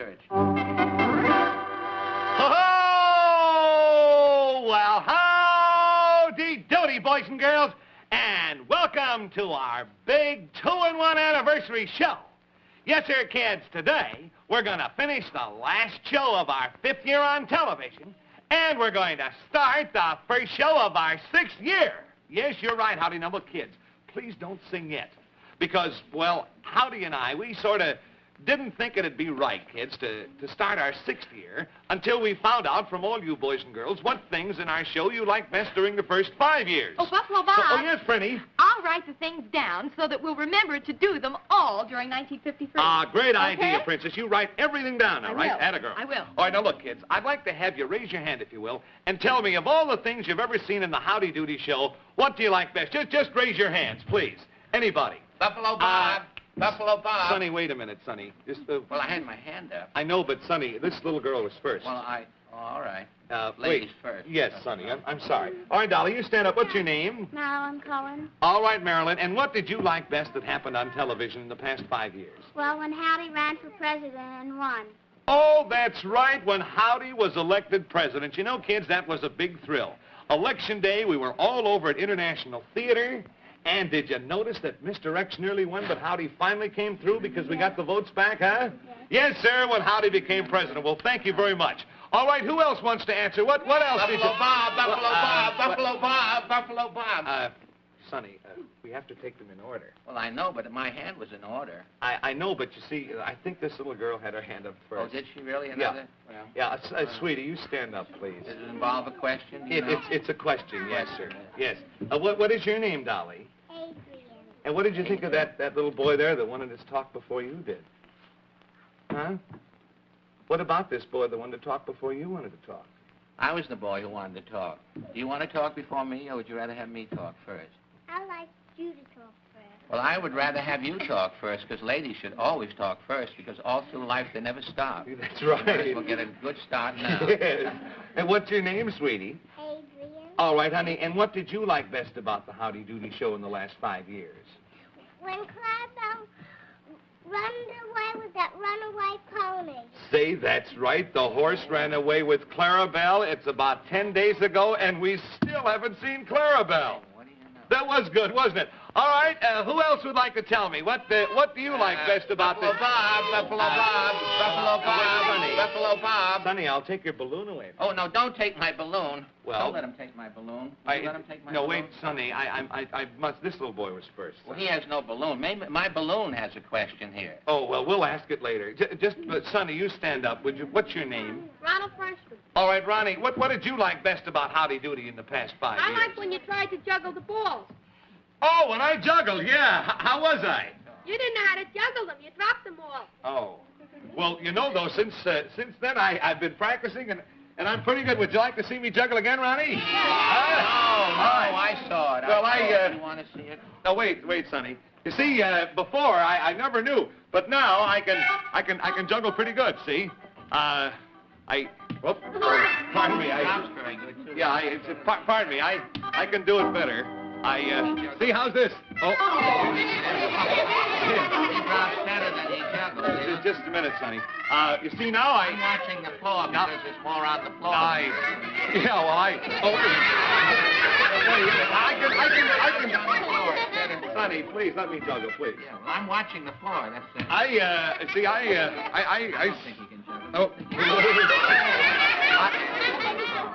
search. Oh, well, howdy doody, boys and girls, and welcome to our big 2-in-1 anniversary show. Yes, sir, kids, today we're going to finish the last show of our 5th year on television, and we're going to start the first show of our 6th year. Yes, you're right, Howdy. Now, look, kids, please don't sing yet. Because, well, Howdy and I, we sort of didn't think it'd be right, kids, to start our 6th year until we found out from all you boys and girls what things in our show you liked best during the first 5 years. Oh, Buffalo Bob. Oh, yes, Frenny. I'll write the things down so that we'll remember to do them all during 1953. Ah, great Okay? idea, Princess. You write everything down now, I right? will. Atta girl. I will. All right, now look, kids, I'd like to have you raise your hand, if you will, and tell me of all the things you've ever seen in the Howdy Doody show, what do you like best? Just raise your hands, please. Anybody. Buffalo Bob. Buffalo Bob. Sonny, wait a minute, Sonny. Well, I had my hand up. I know, but Sonny, this little girl was first. Well, all right. wait. Ladies first. Yes, Sonny, I'm sorry. All right, Dolly, you stand up. What's your name? Marilyn Cohen. All right, Marilyn. And what did you like best that happened on television in the past 5 years? Well, when Howdy ran for president and won. Oh, that's right, when Howdy was elected president. You know, kids, that was a big thrill. Election day, we were all over at International Theater. And did you notice that Mr. X nearly won, but Howdy finally came through because we got the votes back, huh? Yes, sir, when Howdy became president. Well, thank you very much. All right, who else wants to answer? What else did you... Buffalo Bob, Buffalo Bob, Buffalo Bob, Buffalo Bob. Sonny, we have to take them in order. Well, I know, but my hand was in order. I know, but you see, I think this little girl had her hand up first. Oh, did she really? Another? Yeah. Yeah, sweetie, you stand up, please. Does it involve a question? Do you know? It's a question, yes, sir. Yes. What is your name, Dolly? Adrian. And what did you think of that little boy there that wanted to talk before you did? Huh? What about this boy that wanted to talk before you wanted to talk? I was the boy who wanted to talk. Do you want to talk before me, or would you rather have me talk first? I'd like you to talk first. Well, I would rather have you talk first, because ladies should always talk first, because all through life they never stop. That's right. We'll get a good start now. Yes. And what's your name, sweetie? Adrian. All right, honey. And what did you like best about the Howdy Doody show in the last 5 years? When Clarabelle ran away with that runaway pony. Say, that's right. The horse ran away with Clarabelle. It's about 10 days ago, and we still haven't seen Clarabelle. What do you know? That was good, wasn't it? All right, who else would like to tell me? What do you like best about Buffalo this? Bob, Buffalo Bob, Buffalo Bob, Sonny. Buffalo Bob. Sonny, I'll take your balloon away. Oh, no, don't take my balloon. Well, don't let him take my balloon. Let him take my no, balloon. wait, Sonny, I must, this little boy was first. Well, he has no balloon. Maybe my balloon has a question here. Oh, well, we'll ask it later. Sonny, you stand up, would you? What's your name? Ronald Franklin. All right, Ronnie, what did you like best about Howdy Doody in the past 5 years? I like when you tried to juggle the balls. Oh, when I juggled, yeah. How was I? You didn't know how to juggle them. You dropped them all. Oh. Well, you know, though, since then, I've been practicing, and I'm pretty good. Would you like to see me juggle again, Ronnie? No, I saw it. Well, You want to see it? No, wait, Sonny. You see, before, I never knew, but now I can juggle pretty good, see? Whoop. Pardon me, Sounds very good, too. Yeah, pardon me, I can do it better. See, how's this? Oh. He drops better than he juggles. Just a minute, Sonny. You see, now I'm watching the floor because there's more on the floor. Sonny, please, let me juggle, please. Yeah, well, I'm watching the floor, that's it. I don't think he can juggle.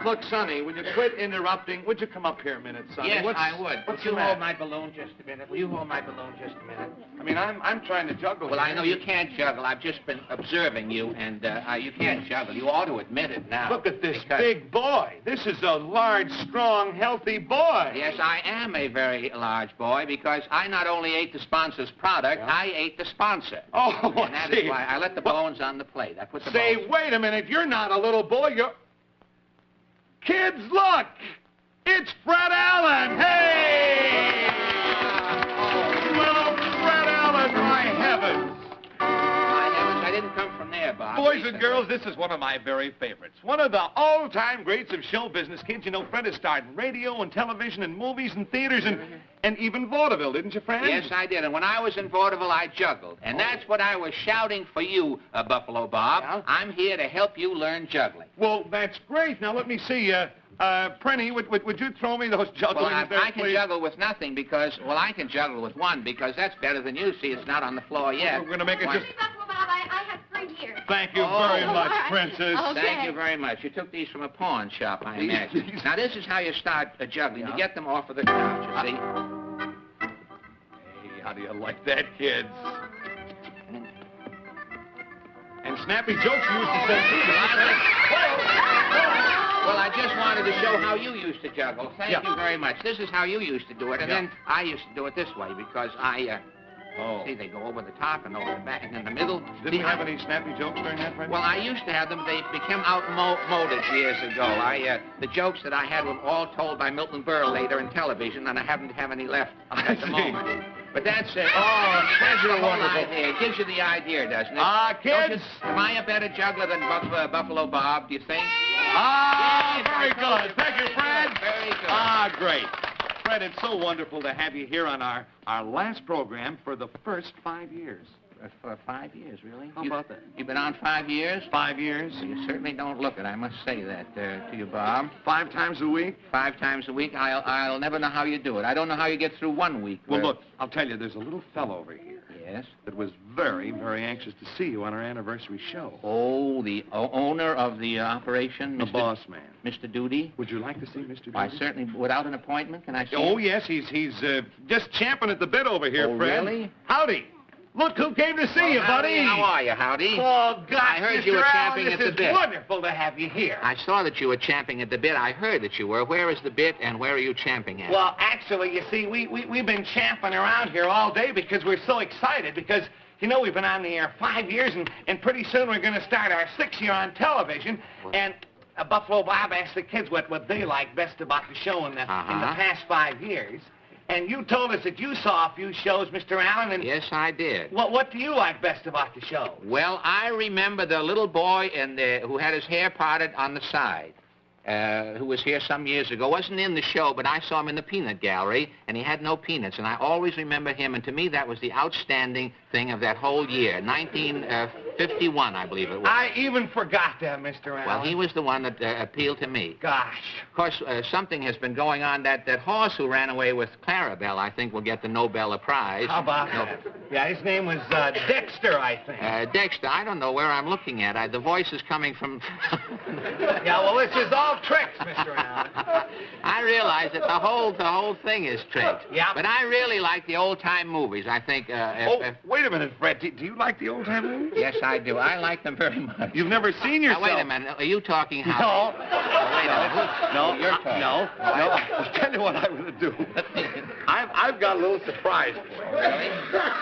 Look, Sonny, would you quit interrupting? Would you come up here a minute, Sonny? Yes, I would. What's Would you the matter? hold my balloon just a minute? Will you hold my balloon just a minute? I mean, I'm trying to juggle. Well, here. I know you can't juggle. I've just been observing you, and you can't juggle. You ought to admit it now. Look at this big boy. This is a large, strong, healthy boy. Yes, I am a very large boy because I not only ate the sponsor's product, I ate the sponsor. Oh, and that is why I let the bones on the plate. I put the Say, bones... wait a minute. You're not a little boy. You're... Kids, look! It's Fred Allen! Hey! Well, Fred Allen, my heavens! My heavens, I didn't come from there, Bob. Boys and girls, girls, this is one of my very favorites. One of the all-time greats of show business, kids. You know, Fred has starred in radio and television and movies and theaters and even vaudeville, didn't you, Fred? Yes, I did. And when I was in vaudeville, I juggled. And that's what I was shouting for you, Buffalo Bob. Yeah? I'm here to help you learn juggling. Well, that's great. Now, let me see. Prenny, would you throw me those juggling Well, there, I can please? juggle with nothing because, well, I can juggle with one because that's better than you. See, it's not on the floor yet. We're going to make it One. just... Buffalo Bob, I have 3 here. Thank you Oh. very much, All right. Princess. Okay. Thank you very much. You took these from a pawn shop, I imagine. Now, this is how you start juggling. Yeah? You get them off of the couch, you see. Hey, how do you like that, kids? And snappy jokes you used to say, too. Well, I just wanted to show how you used to juggle. Thank Yeah. you very much. This is how you used to do it, and Yeah. then I used to do it this way because see, they go over the top and over the back and in the middle. Didn't we have any snappy jokes during that, Fred? Well, I used to have them. They became outmoded years ago. The jokes that I had were all told by Milton Berle later in television, and I haven't have any left at the see. moment. But that's it. that's the whole wonderful. idea. It gives you the idea, doesn't it? Kids. Don't you- am I a better juggler than Buffalo Bob, do you think? Very good. Thank you, Fred. Very good. Great. Fred, it's so wonderful to have you here on our last program for the first 5 years. For 5 years, really? How about that? You've been on 5 years? 5 years? Well, you certainly don't look it. I must say that to you, Bob. 5 times a week? 5 times a week. I'll never know how you do it. I don't know how you get through 1 week. Well, look, I'll tell you, there's a little fellow over here Yes. that was very, very anxious to see you on our anniversary show. Oh, the owner of the operation, The Mr. boss man. Mr. Doody. Would you like to see Mr. I Doody? certainly, without an appointment, can I see Oh, him? yes, he's just champing at the bit over here, Oh, Fred. really? Howdy. Look who came to see you, Howdy, buddy. How are you, Howdy? Oh, God, I heard you were Mr. champing Allen, at the This bit. is wonderful to have you here. I saw that you were champing at the bit. I heard that you were. Where is the bit, and where are you champing at? Well, actually, you see, we've been champing around here all day because we're so excited because, you know, we've been on the air 5 years, and pretty soon we're going to start our 6th year on television, and Buffalo Bob asked the kids what they like best about the show in the past 5 years. And you told us that you saw a few shows, Mr. Allen, and Yes, I did. what do you like best about the show? Well, I remember the little boy who had his hair parted on the side, who was here some years ago. Wasn't in the show, but I saw him in the peanut gallery, and he had no peanuts. And I always remember him, and to me that was the outstanding thing of that whole year, 1951, I believe it was. I even forgot that, Mr. Allen. Well, he was the one that appealed to me. Gosh. Of course, something has been going on. That horse who ran away with Clarabelle, I think, will get the Nobel Prize. How about No. that? Yeah, his name was Dexter, I think. Dexter, I don't know where I'm looking at. The voice is coming from... Yeah, well, this is all tricks, Mr. Allen. I realize that the whole thing is tricked. Yeah. But I really like the old-time movies. I think... Wait a minute, Fred. Do you like the old-time movies? Yes, I do. I like them very much. You've never seen yourself. Now, wait a minute. Are you talking how... No. Wait a minute. No, You're talking. no. I'll tell you what I'm going to do. I've got a little surprise for you. Really?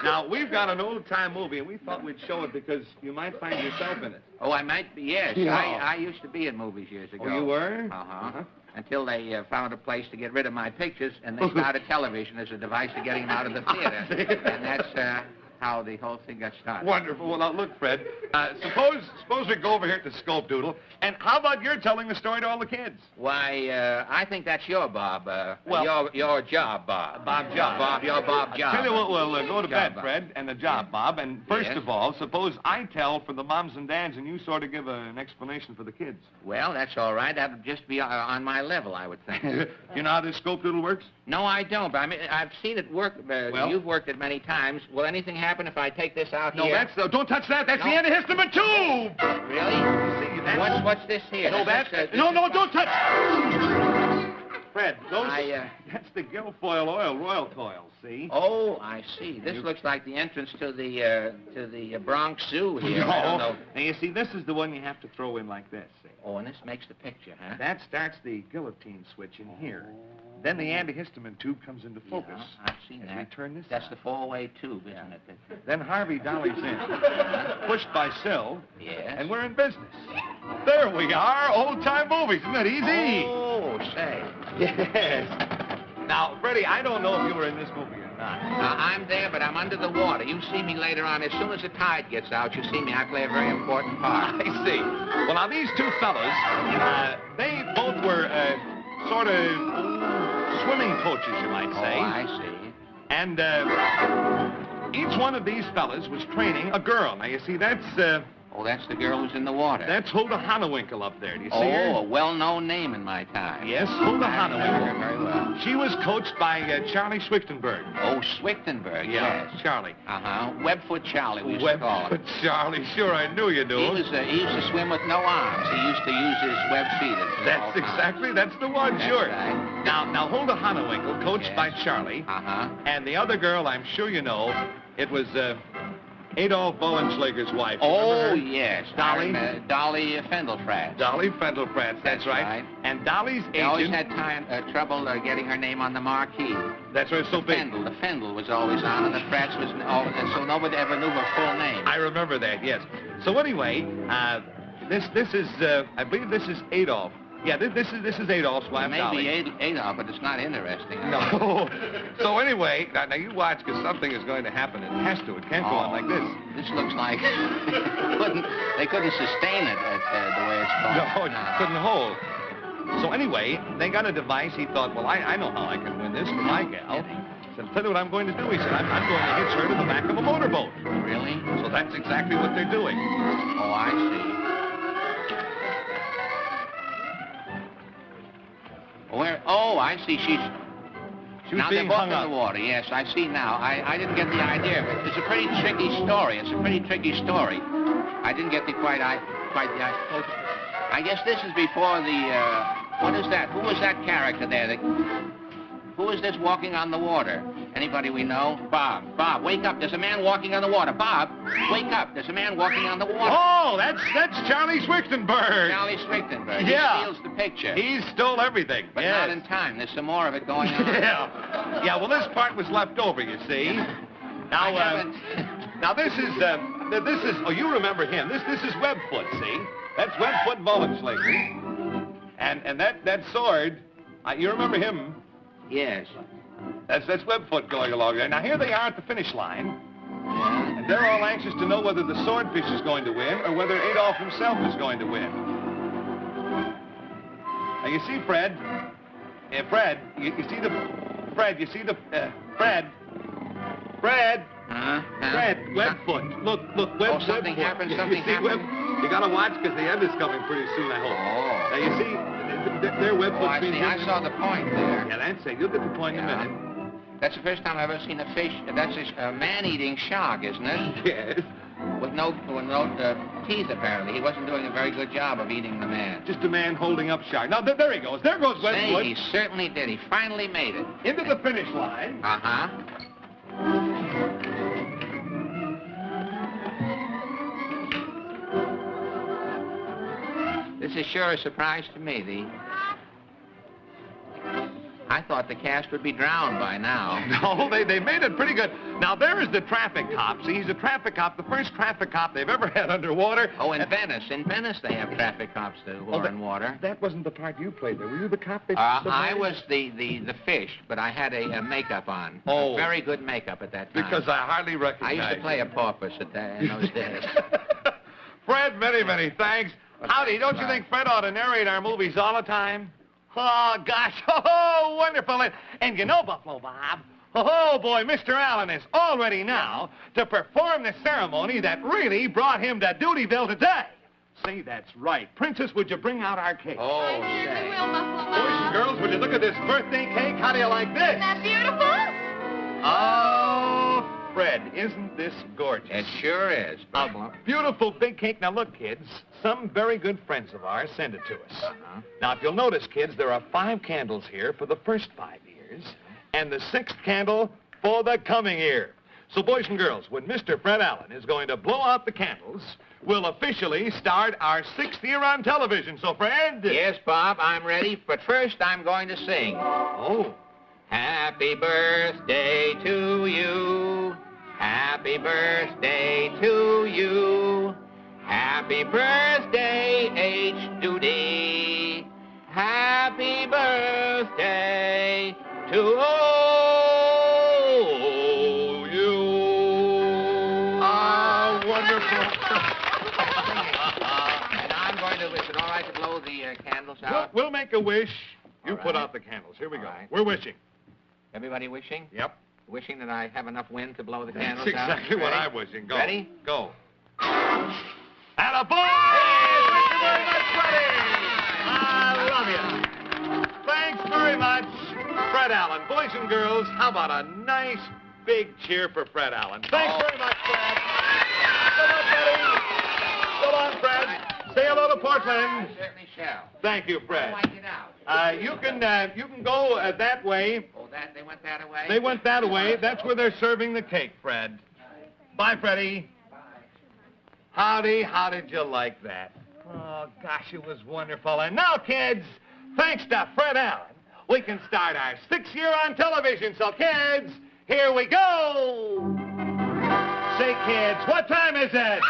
Now, we've got an old-time movie, and we thought we'd show it because you might find yourself in it. Oh, I might be, yes. No. I used to be in movies years ago. Oh, you were? Uh-huh. Until they found a place to get rid of my pictures, and they started television as a device for getting them out of the theater. And that's how the whole thing got started. Wonderful. Well, now, look, Fred, suppose we go over here to Scope Doodle, and how about you're telling the story to all the kids? Why, I think that's your Bob. Well- your job, Bob. Bob Job. Bob, your Bob Job. Tell you what, we'll go to Job, bed, Bob. Fred, and the job, Bob. And first Yes. of all, suppose I tell for the moms and dads, and you sort of give an explanation for the kids. Well, that's all right. That would just be on my level, I would think. You know how this Scope Doodle works? No, I don't. But I mean, I've seen it work. Well? You've worked it many times. Will anything happen if I take this out No, here? don't touch that. That's No. the antihistamine tube. Really? See, that's- What's this here? No, This is, no, don't touch. Fred, I, that's the Guilfoyle oil royal coil, see? Oh, I see. This looks like the entrance to the Bronx Zoo here. I don't know. Now, you see, this is the one you have to throw in like this, see? Oh, and this makes the picture, huh? That starts the guillotine switch in here. Then the antihistamine tube comes into focus. Yeah, I've seen As that. we turn this That's on. the four-way tube, isn't it? Then Harvey dollies in, pushed by Syl, Yes. and we're in business. There we are, old-time movies. Isn't that easy? Oh, say. Yes. Now, Freddie, I don't know if you were in this movie or not. I'm there, but I'm under the water. You see me later on. As soon as the tide gets out, you see me. I play a very important part. I see. Well, now, these two fellas, they both were sort of swimming coaches, you might say. Oh, I see. And each one of these fellas was training a girl. Now, you see, that's Oh, that's the girl who's in the water. Hulda Honewinkle up there. Do you see Oh, her? a well-known name in my time. Yes, Hulda I remember her Honewinkle. very well. She was coached by Charlie Schwichtenberg. Oh, Schwichtenberg, yes. Charlie. Uh-huh. Webfoot Charlie, we used to call him. Charlie, sure, I knew you knew. He used to swim with no arms. He used to use his web feet. That's the one, That's sure. right. Now, Hulda Honewinkle, coached Yes. by Charlie, Uh-huh. and the other girl, I'm sure you know, it was Adolf Wallenschlager's wife. Oh, Remember her? yes. Dolly? Dolly Fendelfratz. Dolly Fendelfratz, that's right. right. And Dolly's They always agent... had trouble getting her name on the marquee. That's why it's so big. The Fendel was always on, and the Fratz was, and so nobody ever knew her full name. I remember that, yes. So anyway, this is, I believe this is Adolf. Yeah, this is Adolf's wife, Dolly. Maybe Adolf, but it's not interesting. No. So anyway, now you watch, because something is going to happen. It has to. It can't go on like this. This looks like they couldn't sustain it the way it's going. No, it couldn't hold. So anyway, they got a device. He thought, well, I know how I can win this for my gal. He said, tell you what I'm going to do. He said, I'm going to hitch her to the back of a motorboat. Really? So that's exactly what they're doing. Oh, I see. Where? Oh, I see. She was Now being they're both hung in up. the water. Yes, I see now. I didn't get the idea of it. It's a pretty tricky story. I didn't get quite the idea. I guess this is before the. What is that? Who was that character there? Who is this walking on the water? Anybody we know? Bob, wake up. There's a man walking on the water. Bob, wake up. There's a man walking on the water. Oh, that's Charlie Schwichtenberg. Charlie Schwichtenberg. Yeah. He steals the picture. He stole everything. But yes. not in time. There's some more of it going on. Yeah, well, this part was left over, you see. Now, now this is. Oh, you remember him? This is Webfoot. See, that's Webfoot Wallenschlager. And that sword, you remember him? Yes. That's Webfoot going along there. Now here they are at the finish line, Yeah. and they're all anxious to know whether the swordfish is going to win or whether Adolf himself is going to win. Now you see, Fred. Fred, you see the Fred. Fred. Fred, Webfoot. Look, Webfoot. Something happened, You something see, happened? You gotta watch because the end is coming pretty soon, I hope. Oh. Now you see, they're Webfoot. Oh, I see. I saw the point there. Yeah, that's it. You'll get the point in a Yeah. minute. That's the first time I've ever seen a fish. That's a man-eating shark, isn't it? Yes. With no teeth, apparently. He wasn't doing a very good job of eating the man. Just a man holding up shark. Now, there he goes. There goes Say, Webfoot. he certainly did. He finally made it. Into the finish line. Uh-huh. This is sure a surprise to me. I thought the cast would be drowned by now. No, they made it pretty good. Now, there is the traffic cop. See, he's a traffic cop, the first traffic cop they've ever had underwater. Oh, in Venice. In Venice, they have traffic cops who are in water. That wasn't the part you played there. Were you the cop? I was the fish, but I had a makeup on. Oh. Very good makeup at that time. Because I hardly I recognize used to play a porpoise in those days. Fred, many thanks. Howdy, don't you think Fred ought to narrate our movies all the time? Oh, gosh. Oh, wonderful. And you know, Buffalo Bob, oh, boy, Mr. Allen is all ready now to perform the ceremony that really brought him to Dutyville today. Say, that's right. Princess, would you bring out our cake? Oh, I certainly say. will, Buffalo Boys and Bob. girls, would you look at this birthday cake? How do you like this? Isn't that beautiful? Oh, Fred, isn't this gorgeous? It sure is. A beautiful big cake. Now, look, kids, some very good friends of ours send it to us. Uh-huh. Now, if you'll notice, kids, there are 5 candles here for the first 5 years, and the 6th candle for the coming year. So, boys and girls, when Mr. Fred Allen is going to blow out the candles, we'll officially start our 6th year on television. So, Fred? Yes, Bob, I'm ready. But first, I'm going to sing. Oh. Happy birthday to you. Happy birthday to you. Happy birthday, H. Doody. Happy birthday to owe you. Ah, wonderful. And I'm going to, is it all right to blow the candles out? We'll make a wish. You All put right. out the candles. Here we All go. right. We're wishing. Everybody wishing? Yep. Wishing that I have enough wind to blow the That's candles out? exactly what Ready? I'm wishing. Go. Ready? Go. And a ball! Thank you very much, Freddie. I love you. Thanks very much, Fred Allen. Boys and girls, how about a nice big cheer for Fred Allen? Thanks very much, Fred. So long, Freddie. So long, Fred. Say hello to I Portland. certainly shall. Thank you, How Fred. do I get out? You can go that way. Oh, they went that away? They went that way. That's where they're serving the cake, Fred. Bye, Freddie. Howdy, how did you like that? Oh, gosh, it was wonderful. And now, kids, thanks to Fred Allen, we can start our 6th year on television. So, kids, here we go. Say, kids, what time is it?